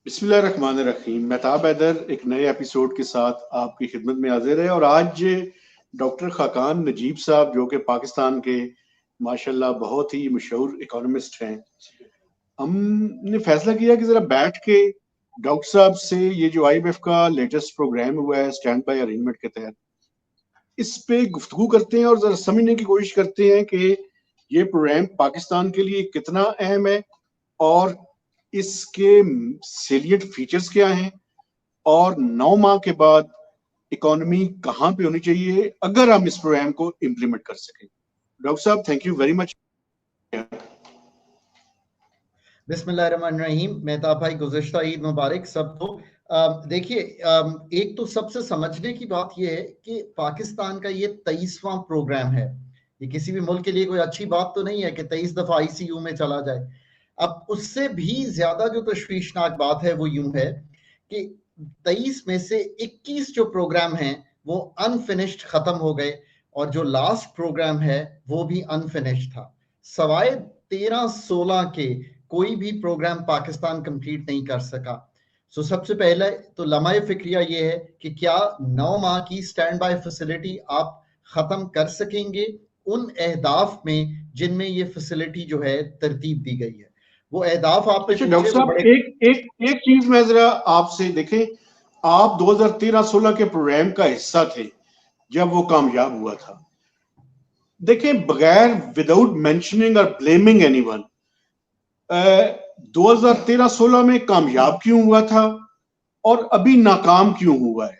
बिस्मिल्लाहिर्रहमानिर्रहीम। मेहताब हैदर एक नए एपिसोड के साथ आपकी खिदमत में हाजिर है। और आज डॉक्टर खाकान नजीब साहब, जो कि पाकिस्तान के माशाल्लाह बहुत ही मशहूर इकोनॉमिस्ट हैं, हमने फैसला किया कि जरा बैठ के डॉक्टर साहब से ये जो IMF का लेटेस्ट प्रोग्राम हुआ है स्टैंड बाय अरेंजमेंट के तहत, इस पे गुफ्तगू करते हैं और जरा समझने की कोशिश करते हैं कि ये प्रोग्राम पाकिस्तान के लिए कितना अहम है और इसके सेलिएंट फीचर्स क्या हैं और 9 माह के बाद इकोनॉमी कहां पे होनी चाहिए अगर हम इस प्रोग्राम को इम्प्लीमेंट कर सकें। डॉक्टर साहब, थैंक यू वेरी मच। बिस्मिल्लाहिर्रहमानिर्रहीम। मेहताब भाई, गुज़िश्ता ईद मुबारक सबको। देखिए, एक तो सबसे समझने की बात यह है कि पाकिस्तान का ये 23वां प्रोग्राम है। ये किसी भी मुल्क के लिए कोई अच्छी बात तो नहीं है कि 23 दफा ICU में चला जाए। अब उससे भी ज्यादा जो तशवीशनाक बात है वो यूं है कि 23 में से 21 जो प्रोग्राम हैं वो अनफिनिश्ड खत्म हो गए, और जो लास्ट प्रोग्राम है वो भी अनफिनिश्ड था। सवाए 13-16 के कोई भी प्रोग्राम पाकिस्तान कंप्लीट नहीं कर सका। सो सबसे पहले तो लम्हा फिक्रिया ये है कि क्या 9 माह की स्टैंड बाय फैसिलिटी आप खत्म कर सकेंगे उन अहदाफ में जिनमें ये फैसिलिटी जो है तरतीब दी गई है। वो अहदाफ आपने अच्छा पूछे, डॉक्टर वो साहब, बड़े। एक चीज मैं जरा आपसे देखें, आप 2013-16 के प्रोग्राम का हिस्सा थे जब वो कामयाब हुआ था। देखें, बगैर विदाउट मेंशनिंग और ब्लेमिंग एनीवन, 2013-16 में कामयाब क्यों हुआ था और अभी नाकाम क्यों हुआ है?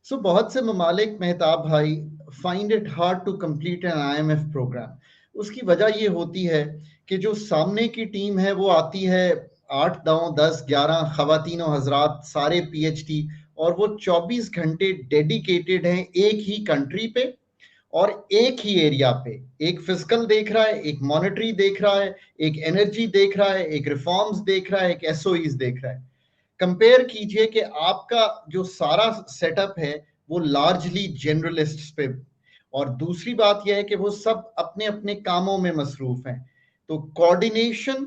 सो बहुत से ममालिक, मेहताब भाई, find it hard to complete an IMF program. उसकी वजह ये होती है कि जो सामने की टीम है वो आती है 8, 9, 10, 11 खवातीनो हजरात, सारे PhD, और वो 24 घंटे डेडिकेटेड हैं एक ही कंट्री पे और एक ही एरिया पे। एक फिजिकल देख रहा है, एक मॉनेटरी देख रहा है, एक एनर्जी देख रहा है, एक रिफॉर्म्स देख रहा है, एक SOEs देख रहा है। कंपेयर कीजिए कि आपका जो सारा सेटअप है वो लार्जली जनरलिस्ट्स पे, और दूसरी बात यह है कि वो सब अपने अपने कामों में मसरूफ हैं। तो coordination,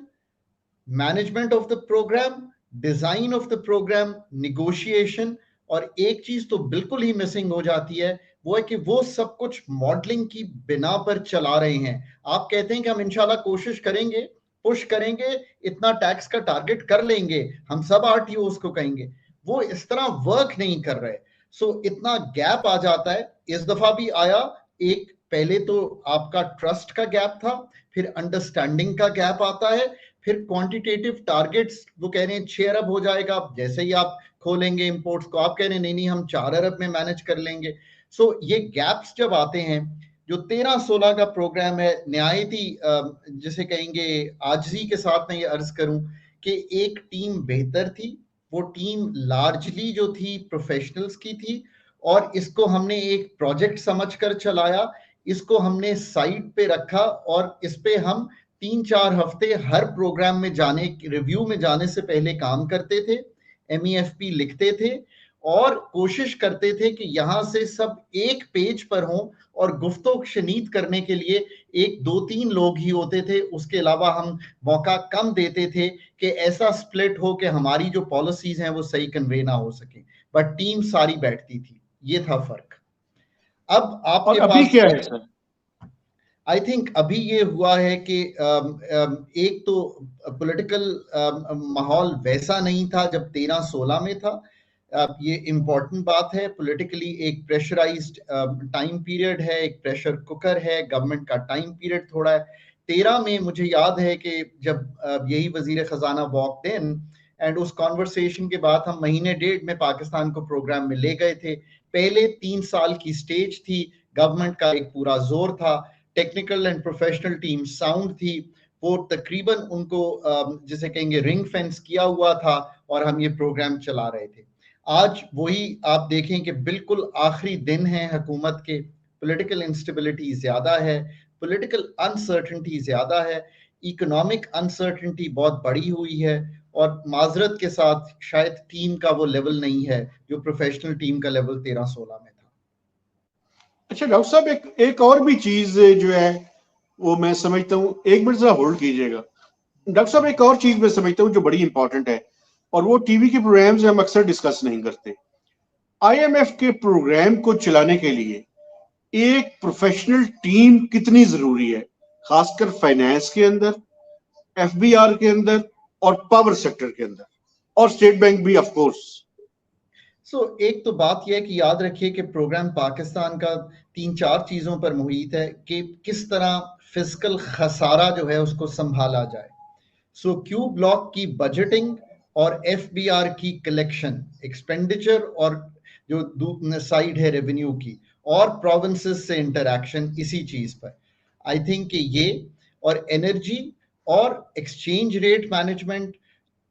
management of the program, design of the program, negotiation, और एक चीज तो बिल्कुल ही मिसिंग हो जाती है, वो है कि वो सब कुछ मॉडलिंग की बिना पर चला रहे हैं। आप कहते हैं कि हम इंशाल्लाह कोशिश करेंगे, पुश करेंगे, इतना टैक्स का टारगेट कर लेंगे, हम सब RTOs को कहेंगे। वो इस तरह वर्क नहीं कर रहे। सो इतना गैप आ जाता है। इस दफा भी आया। एक पहले तो आपका ट्रस्ट का गैप था, फिर अंडरस्टैंडिंग का गैप आता है, फिर क्वांटिटेटिव टारगेट्स, वो कह रहे हैं 6 अरब हो जाएगा। जैसे ही आप खोलेंगे इंपोर्ट्स को, आप कह रहे हैं नहीं नहीं हम 4 अरब में मैनेज कर लेंगे। सो ये गैप्स जब आते हैं, जो 13-16 का प्रोग्राम है, नहायती जिसे कहेंगे आजिज़ी के साथ मैं ये अर्ज करूं कि एक टीम बेहतर थी। वो टीम लार्जली जो थी प्रोफेशनल्स की थी, और इसको हमने एक प्रोजेक्ट समझकर चलाया। इसको हमने साइड पे रखा, और इस पे हम 3-4 हफ्ते हर प्रोग्राम में जाने, रिव्यू में जाने से पहले काम करते थे, MEFP लिखते थे, और कोशिश करते थे कि यहां से सब एक पेज पर हों, और गुफ्तगू शनीद करने के लिए 1-2-3 लोग ही होते थे। उसके अलावा हम मौका कम देते थे कि ऐसा स्प्लिट हो कि हमारी जो पॉलिसीज हैं वो सही कन्वे ना हो सके, बट टीम सारी बैठती थी। ये था फर्क। अब और आपके अभी पास क्या है सर? आई थिंक अभी ये हुआ है कि एक तो पॉलिटिकल माहौल वैसा नहीं था जब 13-16 में था। ये इम्पोर्टेंट बात है। पॉलिटिकली एक प्रेशराइज्ड टाइम पीरियड है, एक प्रेशर कुकर है, गवर्नमेंट का टाइम पीरियड थोड़ा है। 13 में मुझे याद है कि जब यही वजीर खजाना वॉकड इन, एंड उस कॉन्वर्सेशन के बाद हम महीने डेढ़ में पाकिस्तान को प्रोग्राम में ले गए थे। पहले 3 साल की स्टेज थी, गवर्नमेंट का एक पूरा जोर था, technical and professional team sound थी, वो तकरीबन उनको जिसे कहेंगे रिंग फेंस किया हुआ था, और हम ये प्रोग्राम चला रहे थे। आज वही आप देखें कि बिल्कुल आखिरी दिन है हुकूमत के, पॉलिटिकल इंस्टेबिलिटी ज्यादा है, पॉलिटिकल अनसर्टेनिटी ज्यादा है, इकोनॉमिक अनसर्टेनिटी बहुत बड़ी हुई है, और माजरत के साथ शायद टीम का वो लेवल नहीं है जो प्रोफेशनल टीम का लेवल 13-16 में था। अच्छा डॉक्टर साहब, एक और भी चीज जो है वो मैं समझता हूँ, एक मिनट जरा होल्ड कीजिएगा। डॉक्टर साहब एक और चीज मैं समझता हूँ जो बड़ी इंपॉर्टेंट है, और वो टीवी के प्रोग्राम से हम अक्सर डिस्कस नहीं करते। आईएमएफ के प्रोग्राम को चलाने के लिए एक प्रोफेशनल टीम कितनी जरूरी है, खासकर फाइनेंस के अंदर, एफबीआर के अंदर और पावर सेक्टर के अंदर, और स्टेट बैंक भी ऑफ कोर्स। एक तो बात यह है कि याद रखिए कि प्रोग्राम पाकिस्तान का 3-4 चीजों पर मुहित है कि किस तरह फिजिकल खसारा जो है उसको संभाला जाए। क्यू ब्लॉक की बजटिंग और एफबीआर की कलेक्शन एक्सपेंडिचर, और जो साइड है रेवेन्यू की, और प्रोविंसेस से इंटरैक्शन इसी चीज पर। आई थिंक कि ये और एनर्जी और एक्सचेंज रेट मैनेजमेंट,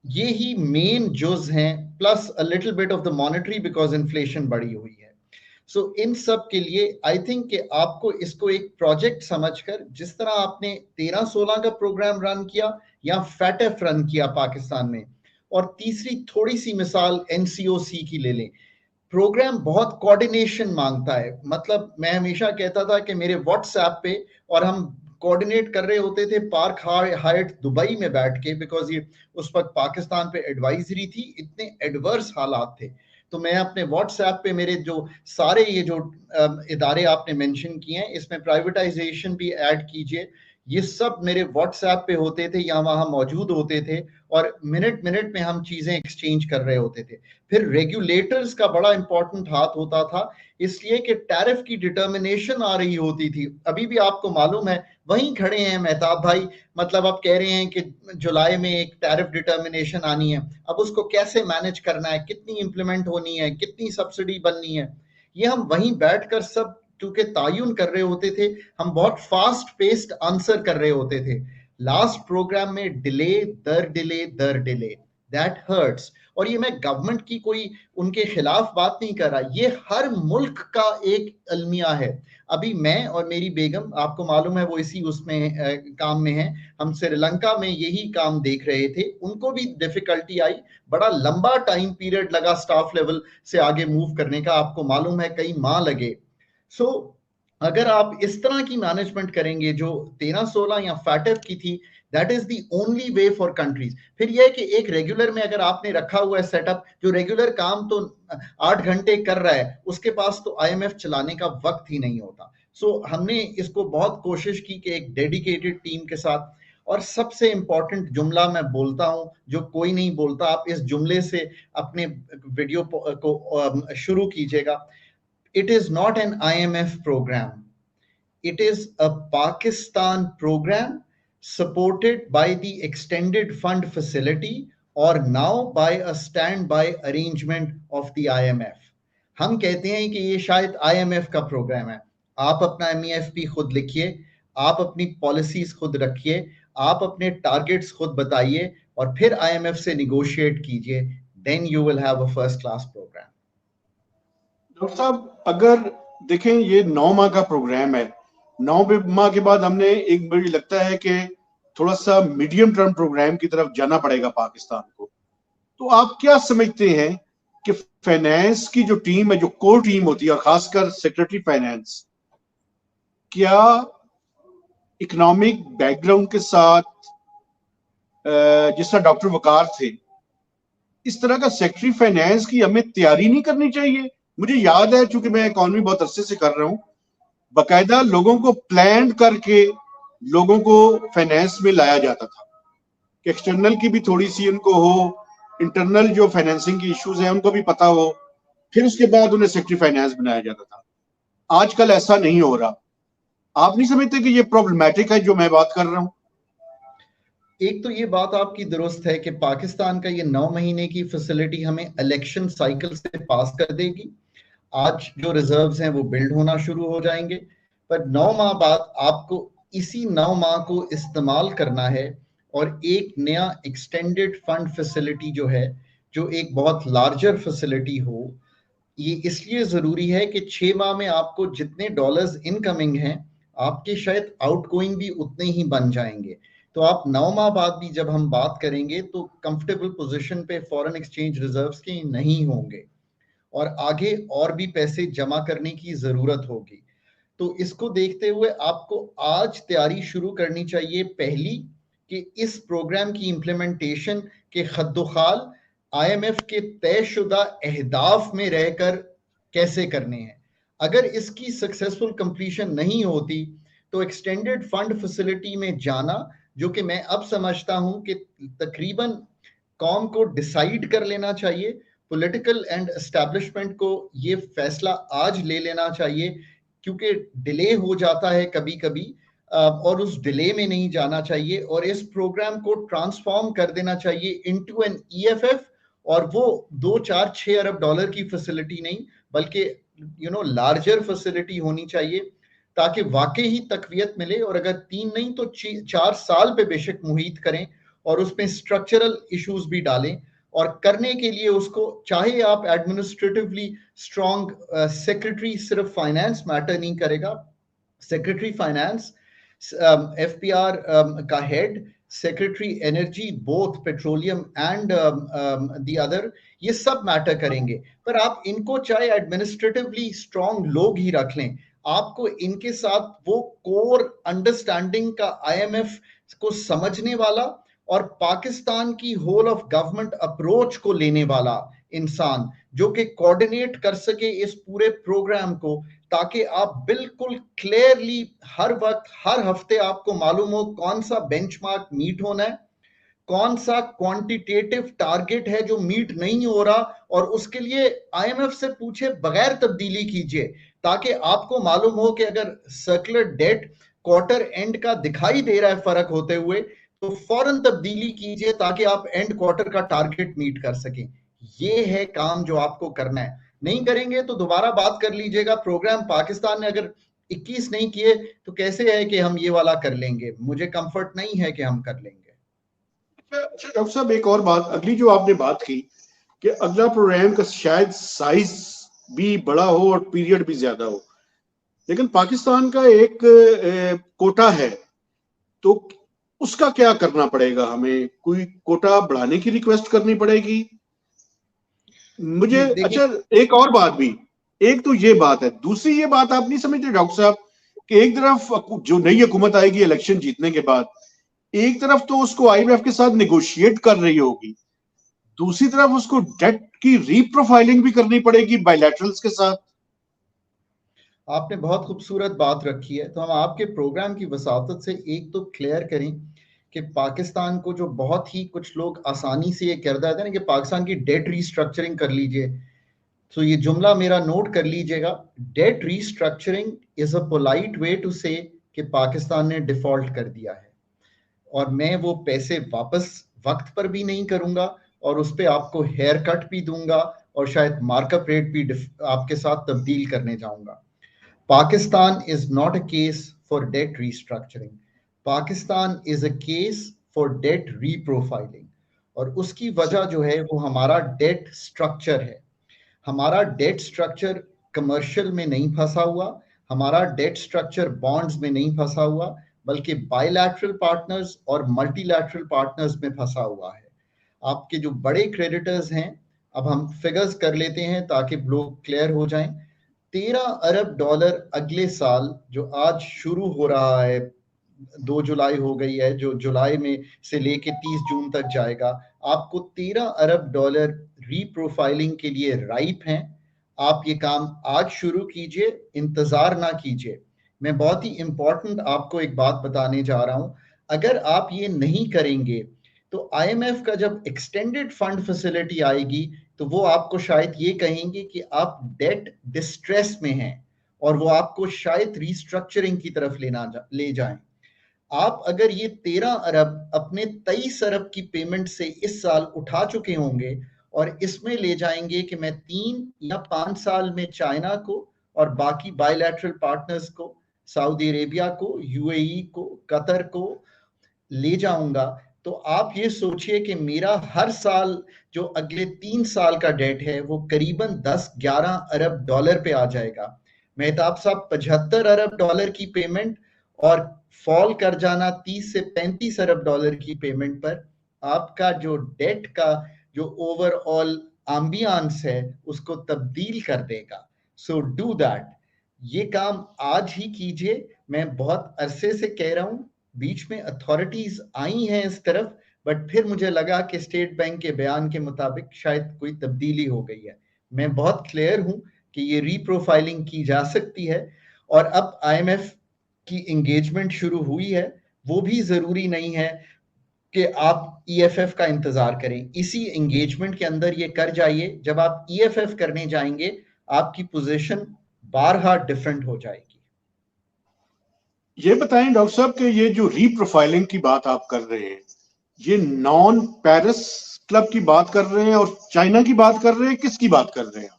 ये ही मेन जुज हैं, plus a little bit of the monetary because inflation बढ़ी हुई है। इन सब के लिए आई थिंक कि आपको इसको एक प्रोजेक्ट समझकर, जिस तरह आपने 13-16 का प्रोग्राम रन किया या फैटेफ रन किया पाकिस्तान में, और तीसरी थोड़ी सी मिसाल एनसीओसी की ले लें, प्रोग्राम बहुत कोऑर्डिनेशन मांगता है। मतलब मैं हमेशा कहता था कि मेरे व्हाट्सएप पे, और हम कोऑर्डिनेट कर रहे होते थे पार्क हायट दुबई में बैठ के, बिकॉज ये उस वक्त पाकिस्तान पे एडवाइजरी थी, इतने एडवर्स हालात थे। तो मैं अपने व्हाट्सएप पे मेरे जो सारे ये जो इदारे आपने मेंशन किए हैं, इसमें प्राइवेटाइजेशन भी ऐड कीजिए, ये सब मेरे व्हाट्सएप पे होते थे या वहां मौजूद होते थे, और मिनट मिनट में हम चीजें एक्सचेंज कर रहे होते थे। फिर रेगुलेटर्स का बड़ा इंपॉर्टेंट हाथ होता था, इसलिए कि टैरिफ की डिटर्मिनेशन आ रही होती थी। अभी भी आपको मालूम है, वहीं खड़े हैं मेहताब भाई, मतलब आप कह रहे हैं कि जुलाई में एक टैरिफ डिटर्मिनेशन आनी है, अब उसको कैसे मैनेज करना है, कितनी इंप्लीमेंट होनी है, कितनी सब्सिडी बननी है, ये हम वहीं बैठकर सब चूंकि तायुन कर रहे होते थे, हम बहुत फास्ट पेस्ड आंसर कर रहे होते थे। लास्ट प्रोग्राम में डिले दर डिले दर डिले, दैट हर्ट्स। और ये मैं गवर्नमेंट की कोई उनके खिलाफ बात नहीं कर रहा, ये हर मुल्क का एक अलमिया है। अभी मैं और मेरी बेगम, आपको मालूम है वो इसी उसमें काम में है, हम श्रीलंका में यही काम देख रहे थे, उनको भी डिफिकल्टी आई, बड़ा लंबा टाइम पीरियड लगा स्टाफ लेवल से आगे मूव करने का, आपको मालूम है कई माह लगे। अगर आप इस तरह की मैनेजमेंट करेंगे जो 13-16 या फैटेफ की थी, that is the only way for countries. फिर यह है कि एक रेगुलर में अगर आपने रखा हुआ है सेटअप, जो रेगुलर काम तो 8 घंटे कर रहा है, उसके पास तो आईएमएफ चलाने का वक्त ही नहीं होता। हमने इसको बहुत कोशिश की कि एक डेडिकेटेड टीम के साथ, और सबसे इंपॉर्टेंट जुमला मैं बोलता हूं जो कोई नहीं बोलता, आप इस जुमले से अपने वीडियो को शुरू कीजिएगा। It is not an IMF program. It is a Pakistan program supported by the extended fund facility, or now by a standby arrangement of the IMF. हम कहते हैं कि ये शायद IMF का प्रोग्राम है। आप अपना MEFP खुद लिखिए, आप अपनी पॉलिसीज खुद रखिए, आप अपने टारगेट्स खुद बताइए, और फिर IMF से निगोशिएट कीजिए, then you will have a first class program. Doctor साहब अगर देखें ये 9 माह का प्रोग्राम है, 9 माह के बाद हमने एक, मुझे लगता है कि थोड़ा सा मीडियम टर्म प्रोग्राम की तरफ जाना पड़ेगा पाकिस्तान को। तो आप क्या समझते हैं कि फाइनेंस की जो टीम है, जो कोर टीम होती है, और खासकर सेक्रेटरी फाइनेंस, क्या इकोनॉमिक बैकग्राउंड के साथ जिस तरह डॉक्टर वकार थे, इस तरह का सेक्रेटरी फाइनेंस की हमें तैयारी नहीं करनी चाहिए? मुझे याद है, चूंकि मैं इकोनॉमी बहुत अरसे से कर रहा हूं, बाकायदा लोगों को प्लान करके लोगों को फाइनेंस में लाया जाता था कि एक्सटर्नल की भी थोड़ी सी उनको हो, इंटरनल जो फाइनेंसिंग की इश्यूज हैं उनको भी पता हो, फिर उसके बाद उन्हें सेक्रेटरी फाइनेंस बनाया जाता था। आजकल ऐसा नहीं हो रहा। आप नहीं समझते कि ये प्रॉब्लमैटिक है जो मैं बात कर रहा हूं? एक तो ये बात आपकी दुरुस्त है कि पाकिस्तान का ये 9 महीने की फैसिलिटी हमें इलेक्शन साइकिल से पास कर देगी। आज जो रिजर्व्स हैं वो बिल्ड होना शुरू हो जाएंगे, पर 9 माह बाद आपको इसी 9 माह को इस्तेमाल करना है, और एक नया एक्सटेंडेड फंड फैसिलिटी जो है, जो एक बहुत लार्जर फैसिलिटी हो। ये इसलिए जरूरी है कि 6 माह में आपको जितने डॉलर्स इनकमिंग हैं, आपके शायद आउटगोइंग भी उतने ही बन जाएंगे। तो आप 9 माह बाद भी जब हम बात करेंगे तो कंफर्टेबल पोजीशन पे फॉरेन एक्सचेंज रिजर्व्स के नहीं होंगे, और आगे और भी पैसे जमा करने की जरूरत होगी। तो इसको देखते हुए आपको आज तैयारी शुरू करनी चाहिए, पहली कि इस प्रोग्राम की इम्प्लीमेंटेशन के खद्दोखाल IMF के तयशुदा अहदाफ में रहकर कैसे करने हैं। अगर इसकी सक्सेसफुल कंप्लीशन नहीं होती तो एक्सटेंडेड फंड फैसिलिटी में जाना, जो कि मैं अब समझता हूं कि तकरीबन कौम को डिसाइड कर लेना चाहिए, पॉलिटिकल एंड एस्टैब्लिशमेंट को ये फैसला आज ले लेना चाहिए, क्योंकि डिले हो जाता है कभी कभी, और उस डिले में नहीं जाना चाहिए, और इस प्रोग्राम को ट्रांसफॉर्म कर देना चाहिए इनटू एन EFF, और वो 2 4 6 अरब डॉलर की फैसिलिटी नहीं, बल्कि लार्जर फैसिलिटी होनी चाहिए, ताकि वाकई ही तकवीत मिले। और अगर 3 नहीं तो 4 साल पे बेशक मुहित करें और उसमें स्ट्रक्चरल इश्यूज भी डालें, और करने के लिए उसको चाहे आप एडमिनिस्ट्रेटिवली स्ट्रॉन्ग सेक्रेटरी, सिर्फ फाइनेंस मैटर नहीं करेगा, सेक्रेटरी फाइनेंस, FPR का head, secretary energy, both petroleum and the other, ये सब मैटर करेंगे। पर आप इनको चाहे एडमिनिस्ट्रेटिवली स्ट्रॉन्ग लोग ही रख लें, आपको इनके साथ वो कोर अंडरस्टैंडिंग का IMF को समझने वाला और पाकिस्तान की होल ऑफ गवर्नमेंट अप्रोच को लेने वाला इंसान, जो कि कोऑर्डिनेट कर सके इस पूरे प्रोग्राम को, ताकि आप बिल्कुल क्लियरली हर वक्त हर हफ्ते आपको मालूम हो कौन सा बेंचमार्क मीट होना है, कौन सा क्वांटिटेटिव टारगेट है जो मीट नहीं हो रहा, और उसके लिए IMF से पूछे बगैर तब्दीली कीजिए, ताकि आपको मालूम हो कि अगर सर्कुलर डेट क्वार्टर एंड का दिखाई दे रहा है फर्क होते हुए, तो फौरन तब्दीली कीजिए ताकि आप एंड क्वार्टर का टारगेट मीट कर सकें। ये है काम जो आपको करना है। नहीं करेंगे तो दोबारा बात कर लीजिएगा। प्रोग्राम पाकिस्तान ने अगर 21 नहीं किए तो कैसे है कि हम ये वाला कर लेंगे? मुझे कंफर्ट नहीं है कि हम कर लेंगे। अच्छा डॉक्टर साहब, एक और बात, अगली जो आपने बात की कि अगला प्रोग्राम का शायद साइज भी बड़ा हो और पीरियड भी ज्यादा हो, लेकिन पाकिस्तान का एक कोटा है, तो उसका क्या करना पड़ेगा? हमें कोई कोटा बढ़ाने की रिक्वेस्ट करनी पड़ेगी मुझे? अच्छा, एक और बात भी, एक तो ये बात है, दूसरी ये बात आप नहीं समझते डॉक्टर साहब कि एक तरफ जो नई हुकूमत आएगी इलेक्शन जीतने के बाद, एक तरफ तो उसको IMF के साथ निगोशिएट कर रही होगी, दूसरी तरफ उसको डेट की रीप्रोफाइलिंग भी करनी पड़ेगी बायलैटरल्स के साथ। आपने बहुत खूबसूरत बात रखी है। तो हम आपके प्रोग्राम की वसातत से एक तो क्लियर करें कि पाकिस्तान को, जो बहुत ही कुछ लोग आसानी से ये कह देते हैं ना कि पाकिस्तान की डेट रीस्ट्रक्चरिंग कर लीजिए, तो ये जुमला मेरा नोट कर लीजिएगा। Debt restructuring is a polite way to say कि पाकिस्तान ने डिफॉल्ट कर दिया है, और मैं वो पैसे वापस वक्त पर भी नहीं करूंगा, और उस पर आपको हेयर कट भी दूंगा, और शायद मार्कअप रेट भी आपके साथ तब्दील करने जाऊंगा। Pakistan is not a case for debt restructuring. Pakistan is a case for debt reprofiling. और उसकी वजह जो है वो हमारा डेट स्ट्रक्चर है। हमारा डेट स्ट्रक्चर कमर्शियल में नहीं फंसा हुआ, हमारा डेट स्ट्रक्चर बॉन्ड्स में नहीं फंसा हुआ, बल्कि बायलैटरल पार्टनर्स और मल्टीलैटरल पार्टनर्स में फंसा हुआ है। आपके जो बड़े क्रेडिटर्स हैं, अब हम फिगर्स कर लेते हैं ताकि लोग क्लियर हो जाएं। 13 अरब डॉलर अगले साल, जो आज शुरू हो रहा है, 2 जुलाई हो गई है, जो जुलाई में से लेके 30 जून तक जाएगा, आपको 13 अरब डॉलर रीप्रोफाइलिंग के लिए राइप हैं। आप ये काम आज शुरू कीजिए, इंतजार ना कीजिए। मैं बहुत ही इंपॉर्टेंट आपको एक बात बताने जा रहा हूं, अगर आप ये नहीं करेंगे तो IMF का जब एक्सटेंडेड फंड फैसिलिटी आएगी तो वो आपको शायद ये कहेंगे कि आप डेट डिस्ट्रेस में हैं, और वो आपको शायद रीस्ट्रक्चरिंग की तरफ ले जाएं। आप अगर ये 13 अरब अपने 23 अरब की पेमेंट से इस साल उठा चुके होंगे, और इसमें ले जाएंगे कि मैं 3 या 5 साल में चाइना को और बाकी बायलैटरल पार्टनर्स को, सऊदी अरेबिया को, UAE को, कतर को ले जाऊंगा, तो आप ये सोचिए कि मेरा हर साल जो अगले 3 साल का डेट है वो करीबन 10-11 अरब डॉलर पे आ जाएगा। मेहताब साहब, 75 अरब डॉलर की पेमेंट और फॉल कर जाना 30 से 35 अरब डॉलर की पेमेंट पर आपका जो डेट का जो ओवरऑल एम्बियंस है उसको तब्दील कर देगा। So do that. ये काम आज ही कीजिए। मैं बहुत अरसे से कह रहा हूं बीच में अथॉरिटीज आई हैं इस तरफ, बट फिर मुझे लगा कि स्टेट बैंक के बयान के मुताबिक शायद कोई तब्दीली हो गई है। मैं बहुत क्लियर हूं कि ये रीप्रोफाइलिंग की जा सकती है, और अब आईएमएफ की एंगेजमेंट शुरू हुई है। वो भी जरूरी नहीं है कि आप ईएफएफ का इंतजार करें, इसी एंगेजमेंट के अंदर ये कर जाइए। जब आप ईएफएफ करने जाएंगे आपकी पोजीशन बारहा डिफरेंट हो जाएगी। ये बताएं डॉक्टर साहब कि ये जो रीप्रोफाइलिंग की बात आप कर रहे हैं, ये नॉन पेरिस क्लब की बात कर रहे हैं और चाइना की बात कर रहे हैं, किसकी बात कर रहे हैं?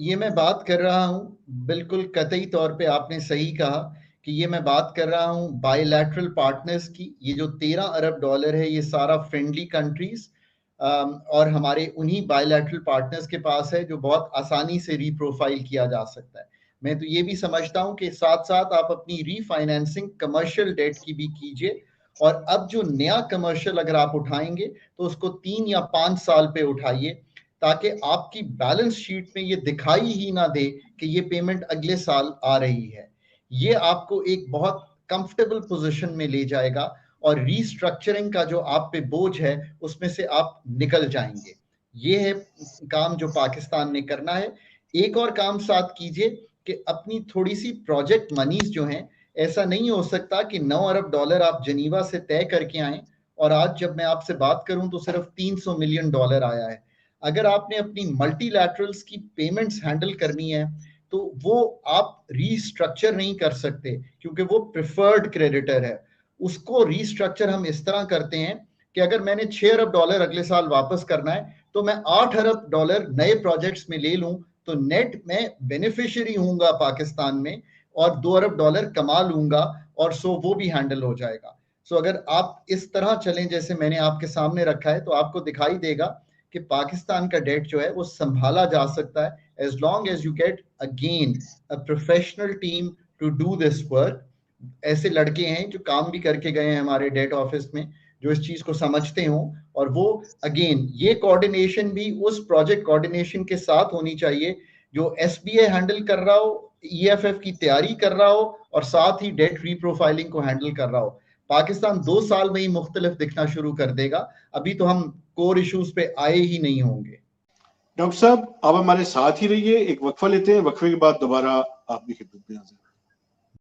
ये मैं बात कर रहा हूं, बिल्कुल कतई तौर पे आपने सही कहा कि ये मैं बात कर रहा हूं बायलैटरल पार्टनर्स की। ये जो 13 अरब डॉलर है ये सारा फ्रेंडली कंट्रीज और हमारे उन्हीं बायलैटरल पार्टनर्स के पास है जो बहुत आसानी से रीप्रोफाइल किया जा सकता है। मैं तो ये भी समझता हूं कि साथ साथ आप अपनी रीफाइनेंसिंग कमर्शियल डेट की भी कीजिए, और अब जो नया कमर्शियल अगर आप उठाएंगे तो उसको 3 या 5 साल पे उठाइए, ताकि आपकी बैलेंस शीट में ये दिखाई ही ना दे कि ये पेमेंट अगले साल आ रही है। ये आपको एक बहुत कंफर्टेबल पोजीशन में ले जाएगा, और रीस्ट्रक्चरिंग का जो आप पे बोझ है उसमें से आप निकल जाएंगे। ये है काम जो पाकिस्तान ने करना है। एक और काम साथ कीजिए कि अपनी थोड़ी सी प्रोजेक्ट मनीज जो हैं, ऐसा नहीं हो सकता कि 9 अरब डॉलर आप जनीवा से तय करके आए और आज जब मैं आपसे बात करूं तो सिर्फ 300 मिलियन डॉलर आया है। अगर आपने अपनी मल्टीलैटरल्स की पेमेंट्स हैंडल करनी है तो वो आप रीस्ट्रक्चर नहीं कर सकते, क्योंकि वो प्रिफर्ड क्रेडिटर है। उसको रीस्ट्रक्चर हम इस तरह करते हैं कि अगर मैंने 6 अरब डॉलर अगले साल वापस करना है तो मैं 8 अरब डॉलर नए प्रोजेक्ट्स में ले लूं, तो नेट में बेनिफिशियरी हूंगा पाकिस्तान में, और 2 अरब डॉलर कमा लूंगा, और वो भी हैंडल हो जाएगा। अगर आप इस तरह चलें जैसे मैंने आपके सामने रखा है तो आपको दिखाई देगा कि पाकिस्तान का डेट जो है वो संभाला जा सकता है, as long as you get again a professional team to do this work. ऐसे लड़के हैं जो काम भी करके गए हैं हमारे डेट ऑफिस में, जो इस चीज को समझते हों, और वो अगेन ये कोऑर्डिनेशन भी उस प्रोजेक्ट कोऑर्डिनेशन के साथ होनी चाहिए जो एसबीआई हैंडल कर रहा हो, ईएफएफ की तैयारी कर रहा हो, और साथ ही डेट रीप्रोफाइलिंग को हैंडल कर रहा हो। पाकिस्तान 2 साल में ही मुख्तलिफ दिखना शुरू कर देगा, अभी तो हम कोर इश्यूज पे आए ही नहीं होंगे। डॉक्टर साहब आप हमारे साथ ही रहिए, एक वक्फा लेते हैं, वक्फे के बाद दोबारा आपकी खिदमत में हाजिर।